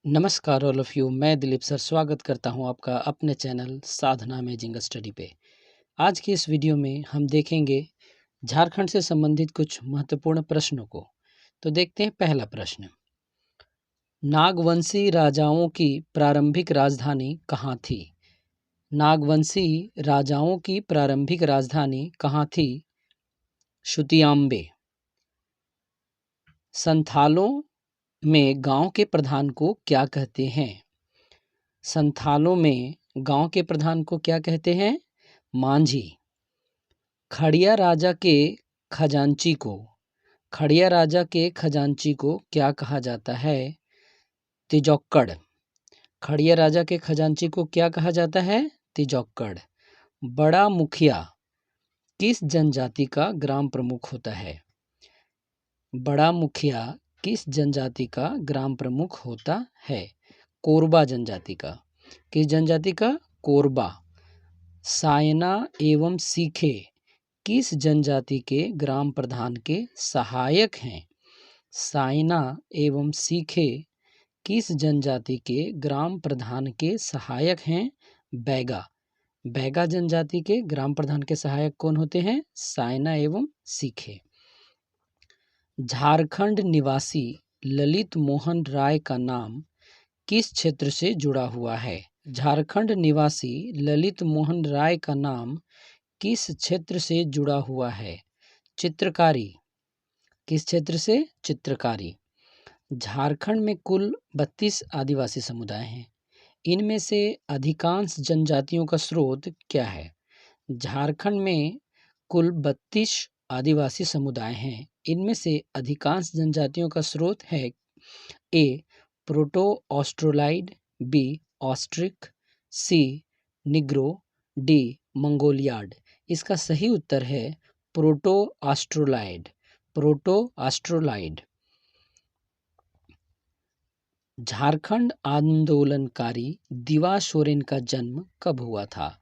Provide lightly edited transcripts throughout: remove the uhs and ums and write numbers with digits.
नमस्कार all of you. मैं Dilip sir स्वागत करता हूं आपका अपने चैनल साधना अमेजिंग स्टडी पे। आज की इस वीडियो में हम देखेंगे झारखंड से संबंधित कुछ महत्वपूर्ण प्रश्नों को। तो देखते हैं पहला प्रश्न। नागवंशी राजाओं की प्रारंभिक राजधानी कहाँ थी? नागवंशी राजाओं की प्रारंभिक राजधानी कहाँ थी? शुतियाम्बे। संथालों में गांव के प्रधान को क्या कहते हैं? संथालों में गांव के प्रधान को क्या कहते हैं? मांझी। खड़िया राजा के खजांची को क्या कहा जाता है? तिजोक्कड़। खड़िया राजा के खजांची को क्या कहा जाता है? तिजोक्कड़। बड़ा मुखिया किस जनजाति का ग्राम प्रमुख होता है? बड़ा मुखिया किस जनजाति का ग्राम प्रमुख होता है? कोरबा जनजाति का। किस जनजाति का? कोरबा। सायना एवं सीखे किस जनजाति के ग्राम प्रधान के सहायक हैं? सायना एवं सीखे किस जनजाति के ग्राम प्रधान के सहायक हैं? बैगा। बैगा जनजाति के ग्राम प्रधान के सहायक कौन होते हैं? सायना एवं सीखे। झारखंड निवासी ललित मोहन राय का नाम किस क्षेत्र से जुड़ा हुआ है? झारखंड निवासी ललित मोहन राय का नाम किस क्षेत्र से जुड़ा हुआ है? चित्रकारी। किस क्षेत्र से? चित्रकारी। झारखंड में कुल 32 आदिवासी समुदाय हैं। इनमें से अधिकांश जनजातियों का स्रोत क्या है? झारखंड में कुल 32 आदिवासी समुदाय हैं। इनमें से अधिकांश जनजातियों का स्रोत है ए प्रोटो ऑस्ट्रोलाइड, बी ऑस्ट्रिक, सी निग्रो, डी मंगोलियाड। इसका सही उत्तर है प्रोटो ऑस्ट्रोलाइड। प्रोटो ऑस्ट्रोलाइड। झारखंड आंदोलनकारी दिवा सोरेन का जन्म कब हुआ था?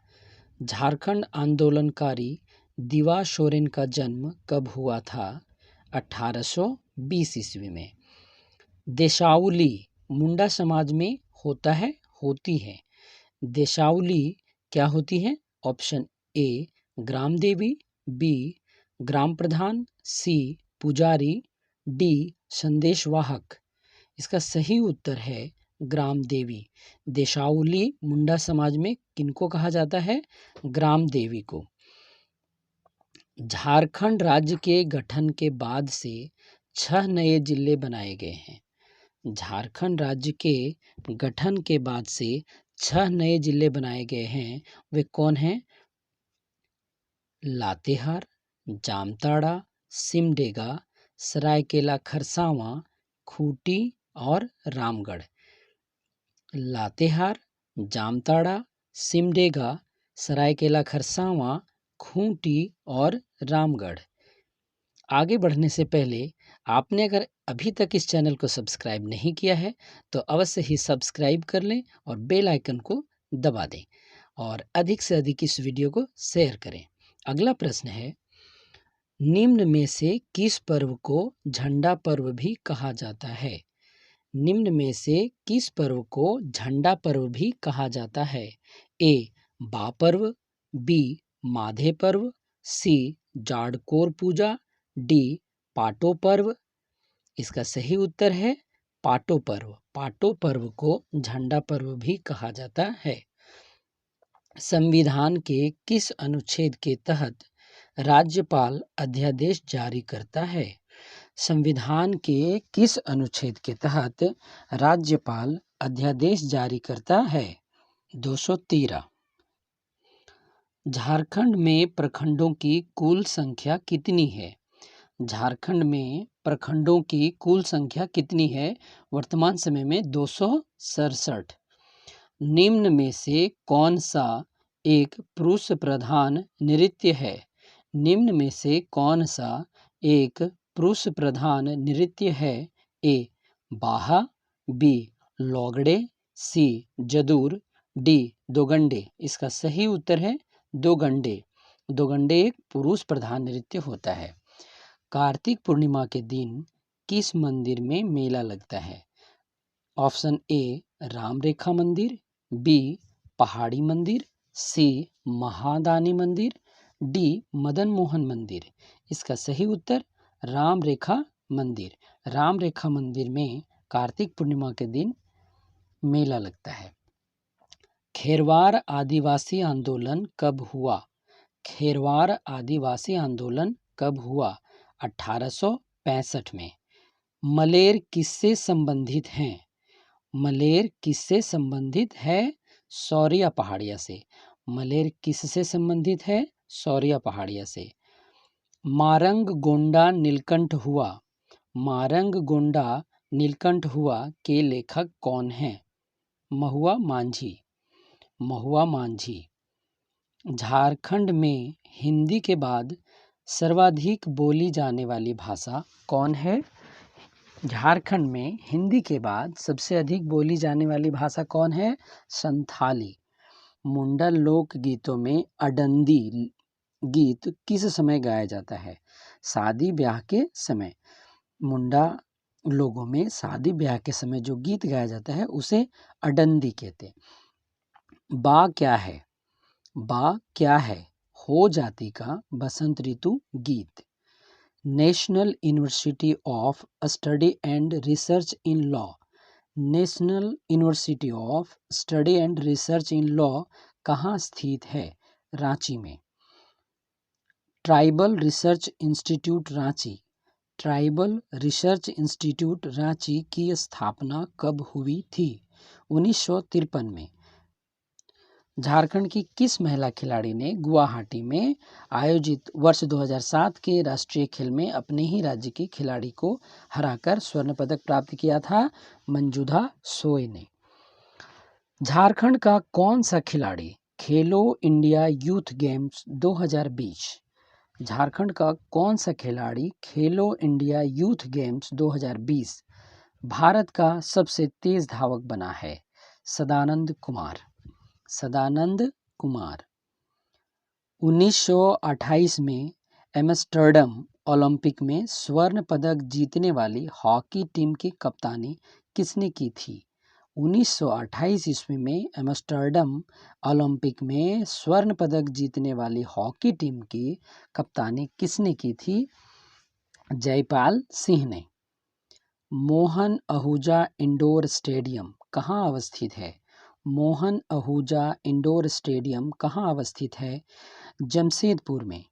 झारखंड आंदोलनकारी दिवा सोरेन का जन्म कब हुआ था? 1820 ईस्वी में। देशाउली मुंडा समाज में होता है, होती है। देशाउली क्या होती है? Option A gram Devi, B ग्राम प्रधान, सी पुजारी, डी संदेशवाहक। इसका सही उत्तर है ग्राम देवी। देशाउली मुंडा समाज में किनको कहा जाता है? ग्राम देवी को। झारखंड राज्य के गठन के बाद से 6 नए जिले बनाए गए हैं। झारखंड राज्य के गठन के बाद से 6 नए जिले बनाए गए हैं। वे कौन हैं? लातेहार, जामताड़ा, सिमडेगा, सरायकेला खरसावां, खूंटी और रामगढ़। लातेहार, जामताड़ा, सिमडेगा, सरायकेला खरसावां, खूंटी और रामगढ़। आगे बढ़ने से पहले आपने अगर अभी तक इस चैनल को सब्सक्राइब नहीं किया है तो अवश्य ही सब्सक्राइब कर लें और बेल आइकन को दबा दें और अधिक से अधिक इस वीडियो को शेयर करें। अगला प्रश्न है, निम्न में से किस पर्व को झंडा पर्व भी कहा जाता है? निम्न में से किस पर्व को झंडा पर्व भी कहा जाता है? ए बा पर्व, बी माधे पर्व, सी जाड़कोर पूजा, डी पाटो पर्व। इसका सही उत्तर है पाटो पर्व। पाटो पर्व को झंडा पर्व भी कहा जाता है। संविधान के किस अनुच्छेद के तहत राज्यपाल अध्यादेश जारी करता है? संविधान के किस अनुच्छेद के तहत राज्यपाल अध्यादेश जारी करता है? 213। झारखंड में प्रखंडों की कुल संख्या कितनी है? झारखंड में प्रखंडों की कुल संख्या कितनी है? वर्तमान समय में 267। निम्न में से कौन सा एक पुरुष प्रधान नृत्य है? निम्न में से कौन सा एक पुरुष प्रधान नृत्य है? ए बाहा, बी लोगड़े, सी जदूर, डी दोगंडे। इसका सही उत्तर है दोगंडे। दोगंडे एक पुरुष प्रधान नृत्य होता है। कार्तिक पूर्णिमा के दिन किस मंदिर में मेला लगता है? ऑप्शन ए राम रेखा मंदिर, बी पहाड़ी मंदिर, सी महादानी मंदिर, डी मदन मोहन मंदिर। इसका सही उत्तर राम रेखा मंदिर। राम रेखा मंदिर में कार्तिक पूर्णिमा के दिन मेला लगता है। खेरवार आदिवासी आंदोलन कब हुआ? खेरवार आदिवासी आंदोलन कब हुआ? 1865 में। मलेर किससे संबंधित हैं? मलेर किससे संबंधित है? शौर्य पहाड़िया से। मलेर किससे संबंधित है? शौर्य पहाड़िया से। मारंग गोंडा नीलकंठ हुआ। मारंग गोंडा नीलकंठ हुआ के लेखक कौन हैं? महुआ मांझी। महुआ मांझी। झारखंड में हिंदी के बाद सर्वाधिक बोली जाने वाली भाषा कौन है? झारखंड में हिंदी के बाद सबसे अधिक बोली जाने वाली भाषा कौन है? संथाली। मुंडा लोक गीतों में अडंदी गीत किस समय गाया जाता है? शादी ब्याह के समय। मुंडा लोगों में शादी ब्याह के समय जो गीत गाया जाता है उसे अडंदी कहते हैं। बा क्या है? बा क्या है? हो जाती का बसंत ऋतु गीत। National university of study and research in law. National university of study and research in law कहाँ स्थित है? रांची में। Tribal research institute Ranchi. Tribal research institute Ranchi की स्थापना कब हुई थी? 1953 में। झारखंड की किस महिला खिलाड़ी ने गुवाहाटी में आयोजित वर्ष 2007 के राष्ट्रीय खेल में अपने ही राज्य की खिलाड़ी को हराकर स्वर्ण पदक प्राप्त किया था? मंजूधा सोय ने। झारखंड का कौन सा खिलाड़ी खेलो इंडिया यूथ गेम्स 2020? झारखंड का कौन सा खिलाड़ी खेलो इंडिया यूथ गेम्स 2020 भारत का सबसे तेज धावक बना है? सदानंद कुमार। सदानंद कुमार। 1928 में एम्स्टर्डम ओलंपिक में स्वर्ण पदक जीतने वाली हॉकी टीम की कप्तानी किसने की थी? 1928 ईस्वी में एम्स्टर्डम ओलंपिक में स्वर्ण पदक जीतने वाली हॉकी टीम की कप्तानी किसने की थी? जयपाल सिंह ने। मोहन आहूजा इंडोर स्टेडियम कहाँ अवस्थित है? मोहन आहूजा इंडोर स्टेडियम कहाँ अवस्थित है? जमशेदपुर में।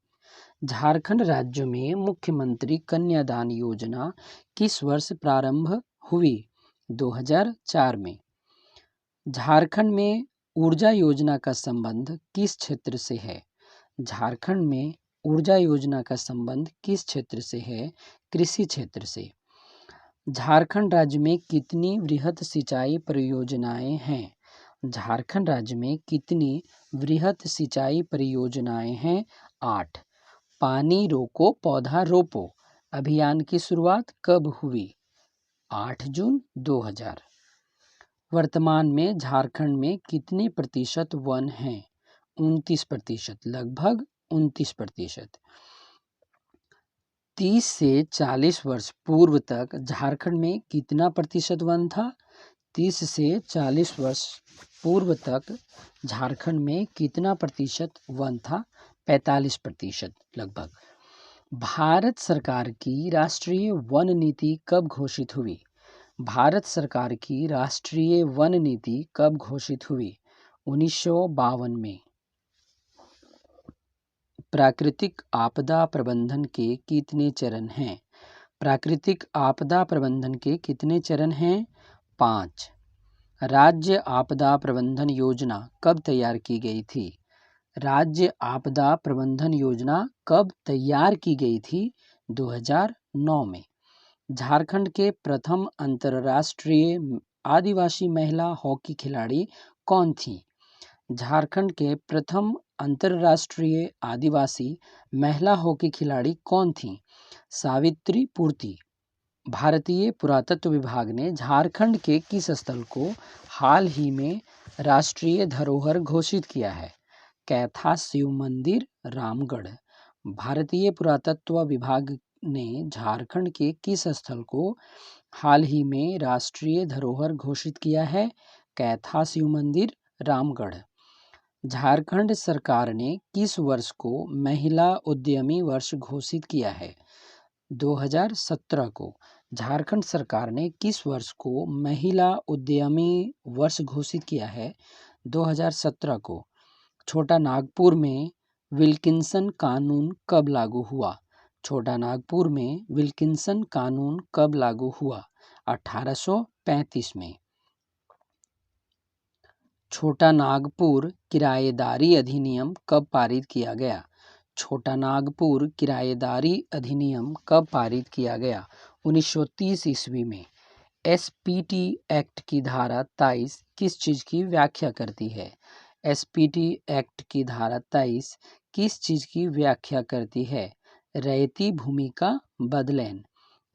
झारखंड राज्य में मुख्यमंत्री कन्यादान योजना किस वर्ष प्रारंभ हुई? 2004 में। झारखंड में ऊर्जा योजना का संबंध किस क्षेत्र से है? झारखंड में ऊर्जा योजना का संबंध किस क्षेत्र से है? कृषि क्षेत्र से। झारखंड राज्य में कितनी वृहद सिंचाई परियोजनाएं हैं? झारखंड राज्य में कितनी वृहद सिंचाई परियोजनाएं हैं? 8। पानी रोको पौधा रोपो अभियान की शुरुआत कब हुई? 8 जून 2000। वर्तमान में झारखंड में कितने प्रतिशत वन हैं? 29%, लगभग 29%। 30 से 40 वर्ष पूर्व तक झारखंड में कितना प्रतिशत वन था? 30 से 40 वर्ष पूर्व तक झारखंड में कितना प्रतिशत वन था? 45% लगभग। भारत सरकार की राष्ट्रीय वन नीति कब घोषित हुई? भारत सरकार की राष्ट्रीय वन नीति कब घोषित हुई? 1952 में। प्राकृतिक आपदा प्रबंधन के कितने चरण हैं? प्राकृतिक आपदा प्रबंधन के कितने चरण हैं? 5। राज्य आपदा प्रबंधन योजना कब तैयार की गई थी? राज्य आपदा प्रबंधन योजना कब तैयार की गई थी? 2009 में। झारखंड के प्रथम अंतर्राष्ट्रीय आदिवासी महिला हॉकी खिलाड़ी कौन थी? झारखंड के प्रथम अंतर्राष्ट्रीय आदिवासी महिला हॉकी खिलाड़ी कौन थी? सावित्री पूर्ति। भारतीय पुरातत्व विभाग ने झारखंड के किस स्थल को हाल ही में राष्ट्रीय धरोहर घोषित किया है? कैथा शिव मंदिर, रामगढ़। भारतीय पुरातत्व विभाग ने झारखंड के किस स्थल को हाल ही में राष्ट्रीय धरोहर घोषित किया है? कैथा शिव मंदिर, रामगढ़। झारखंड सरकार ने किस वर्ष को महिला उद्यमी वर्ष घोषित किया है? 2017 को। झारखंड सरकार ने किस वर्ष को महिला उद्यमी वर्ष घोषित किया है? 2017 को। छोटा नागपुर में विल्किंसन कानून कब लागू हुआ? छोटा नागपुर में विल्किंसन कानून कब लागू हुआ? 1835 में। छोटा नागपुर किराएदारी अधिनियम कब पारित किया गया? छोटा नागपुर किराएदारी अधिनियम कब पारित किया गया? 1930 ईस्वी में। एसपीटी एक्ट की धारा 23 किस चीज़ की व्याख्या करती है? एसपीटी एक्ट की धारा 23 किस चीज़ की व्याख्या करती है? रैयती भूमि का बदलैन।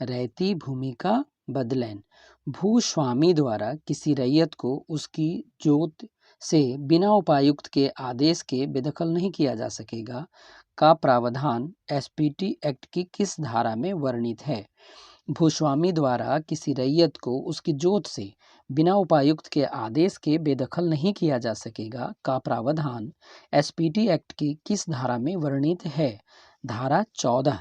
रैयती भूमि का बदलैन। भूस्वामी द्वारा किसी रैयत को उसकी जोत से बिना उपायुक्त के आदेश के बेदखल नहीं किया जा सकेगा का प्रावधान एसपीटी एक्ट की किस धारा में वर्णित है? भूस्वामी द्वारा किसी रैयत को उसकी जोत से बिना उपायुक्त के आदेश के बेदखल नहीं किया जा सकेगा का प्रावधान एसपीटी एक्ट की किस धारा में वर्णित है? धारा 14।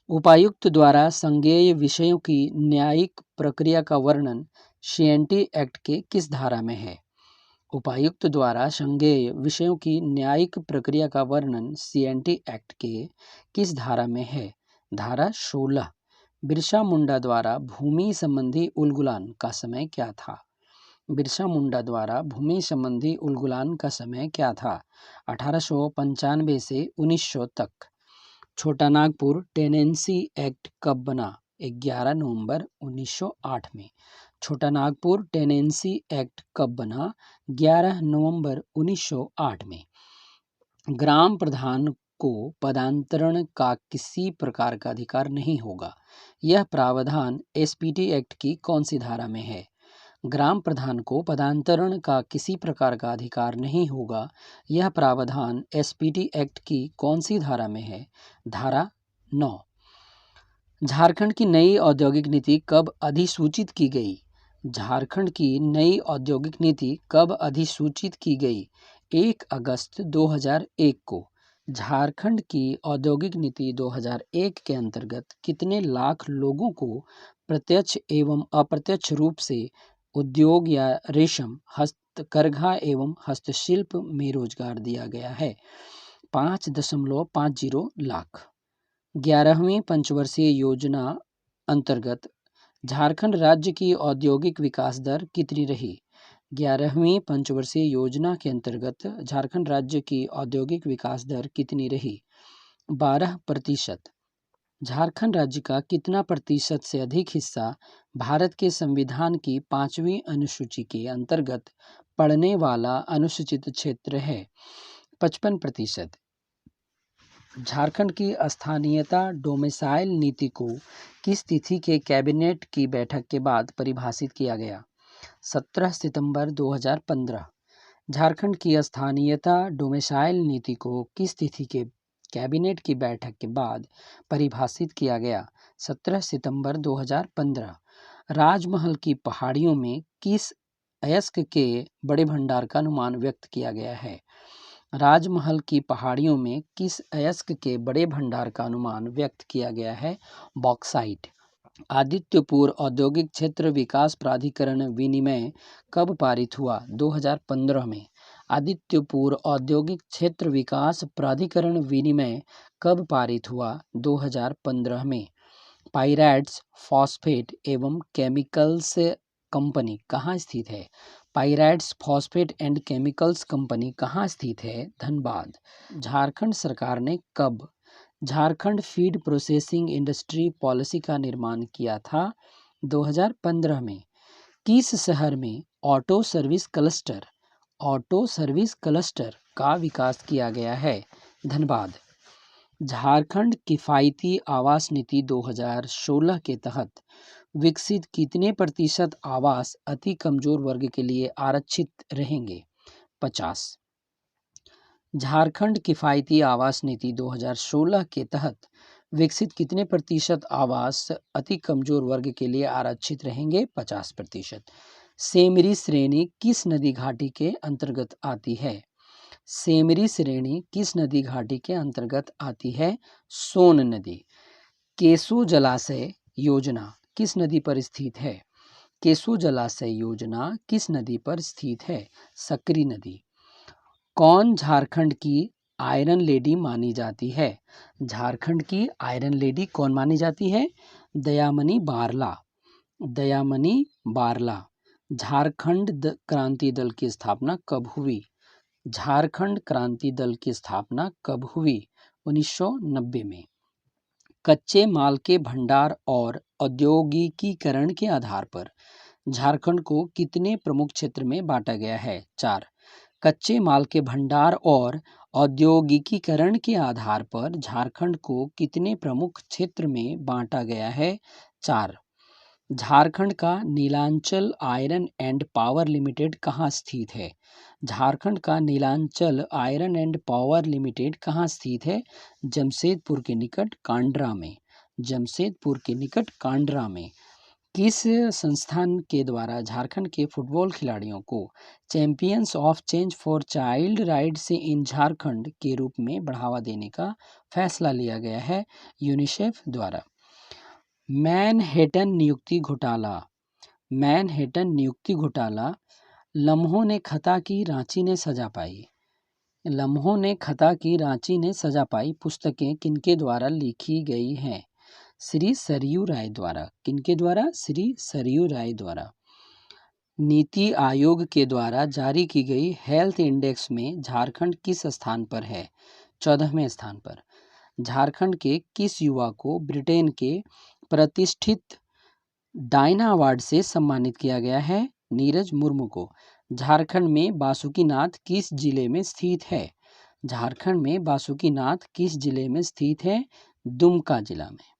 उपायुक्त द्वारा संज्ञेय विषयों की न्यायिक प्रक्रिया का वर्णन सीएनटी एक्ट के किस धारा में है? उपायुक्त द्वारा संज्ञेय विषयों की न्यायिक प्रक्रिया का वर्णन सीएनटी एक्ट के किस धारा में है? धारा 16। बिरसा मुंडा द्वारा भूमि संबंधी उलगुलान का समय क्या था? बिरसा मुंडा द्वारा भूमि संबंधी उलगुलान का समय क्या था? 1895 से 1900 तक। छोटा नागपुर टेनेंसी एक्ट कब बना? 11 नवंबर 1908 में। छोटा नागपुर टेनेंसी एक्ट कब बना? 11 नवंबर 1908 में। ग्राम प्रधान को पदांतरण का किसी प्रकार का अधिकार नहीं होगा। यह प्रावधान एसपीटी एक्ट की कौन सी धारा में है? ग्राम प्रधान को पदांतरण का किसी प्रकार का अधिकार नहीं होगा। यह प्रावधान एसपीटी एक्ट की कौन सी धारा में है? धारा 9। झारखंड की नई औद्योगिक नीति कब अधिसूचित की गई? झारखंड की नई औद्योगिक नीति कब अधिसूचित की गई? 1 अगस्त 2001 को। झारखंड की औद्योगिक नीति 2001 के अंतर्गत कितने लाख लोगों को प्रत्यक्ष एवं अप्रत्यक्ष रूप से उद्योग या रेशम, हस्तकरघा एवं हस्तशिल्प में रोजगार दिया गया है? 5.50 लाख। 11वीं पंचवर्षीय योजना अंतर्गत झारखंड राज्य की औद्योगिक विकास दर कितनी रही? 11वीं पंचवर्षीय योजना के अंतर्गत झारखंड राज्य की औद्योगिक विकास दर कितनी रही? 12%। झारखंड राज्य का कितना प्रतिशत से अधिक हिस्सा भारत के संविधान की 5वीं अनुसूची के अंतर्गत पड़ने वाला अनुसूचित क्षेत्र है? 55%। झारखंड की स्थानीयता डोमिसाइल नीति को किस तिथि के कैबिनेट की बैठक के बाद परिभाषित किया गया? 17 सितंबर 2015। झारखंड की स्थानीयता डोमिसाइल नीति को किस तिथि के कैबिनेट की बैठक के बाद परिभाषित किया गया? 17 सितंबर 2015। राजमहल की पहाड़ियों में किस अयस्क के बड़े भंडार का अनुमान व्यक्त किया गया है? राजमहल की पहाड़ियों में किस अयस्क के बड़े भंडार का अनुमान व्यक्त किया गया है? बॉक्साइट। आदित्यपुर औद्योगिक क्षेत्र विकास प्राधिकरण विनिमय कब पारित हुआ? 2015 में। आदित्यपुर औद्योगिक क्षेत्र विकास प्राधिकरण विनिमय कब पारित हुआ? 2015 में। पाइराइट्स फॉस्फेट एवं केमिकल्स कंपनी कहाँ स्थित है? Pyrites phosphate and chemicals company कहाँ स्थित है? धनबाद। झारखंड सरकार ने कब Jharkhand feed processing industry policy का निर्माण किया था? 2015 में। किस शहर में ऑटो सर्विस क्लस्टर का विकास किया गया है? धनबाद। झारखंड किफ़ायती आवास नीति 2016 के तहत विकसित कितने प्रतिशत आवास अति कमजोर वर्ग के लिए आरक्षित रहेंगे? 50। झारखंड किफ़ायती आवास नीति 2016 के तहत विकसित कितने प्रतिशत आवास अति कमजोर वर्ग के लिए आरक्षित रहेंगे? 50%। सेमरी श्रेणी किस नदी घाटी के अंतर्गत आती है? सेमरी श्रेणी किस नदी घाटी के अंतर्गत आती है? सोन नदी। केसो जलाशय योजना किस नदी पर स्थित है? केसो जलाशय योजना किस नदी पर स्थित है? सकरी नदी। कौन झारखंड की आयरन लेडी मानी जाती है? झारखंड की आयरन लेडी कौन मानी जाती है? दयामणि बारला। दयामणि बारला। झारखंड क्रांति दल की स्थापना कब हुई? झारखंड क्रांति दल की स्थापना कब हुई? 1990 में। कच्चे माल के भंडार और औद्योगिकीकरण के आधार पर झारखंड को कितने प्रमुख क्षेत्र में बांटा गया है? 4। कच्चे माल के भंडार और औद्योगिकीकरण के आधार पर झारखंड को कितने प्रमुख क्षेत्र में बांटा गया है? 4। झारखंड का Nilanchal iron and power limited कहाँ स्थित है? झारखंड का Nilanchal iron and power limited कहाँ स्थित है? जमशेदपुर के निकट कांड्रा में। जमशेदपुर के निकट कांड्रा में। किस संस्थान के द्वारा झारखंड के फुटबॉल खिलाड़ियों को champions of change for child rights in Jharkhand के रूप में बढ़ावा देने का फैसला लिया गया है? यूनिसेफ द्वारा। मैनहेटन नियुक्ति घोटाला। मैनहेटन नियुक्ति घोटाला लम्हों ने खता की रांची ने सजा पाई। लम्हों ने खता की रांची ने सजा पाई पुस्तकें किनके द्वारा लिखी गई हैं? श्री सरयू राय द्वारा। किनके द्वारा? श्री सरयू राय द्वारा। नीति आयोग के द्वारा जारी की गई हेल्थ इंडेक्स में झारखंड किस स्थान पर है? 14वें स्थान पर। झारखंड के किस युवा को ब्रिटेन के प्रतिष्ठित डायना अवार्ड से सम्मानित किया गया है? नीरज मुर्मू को। झारखंड में बासुकीनाथ किस जिले में स्थित है? झारखंड में बासुकीनाथ किस जिले में स्थित है? दुमका जिला में।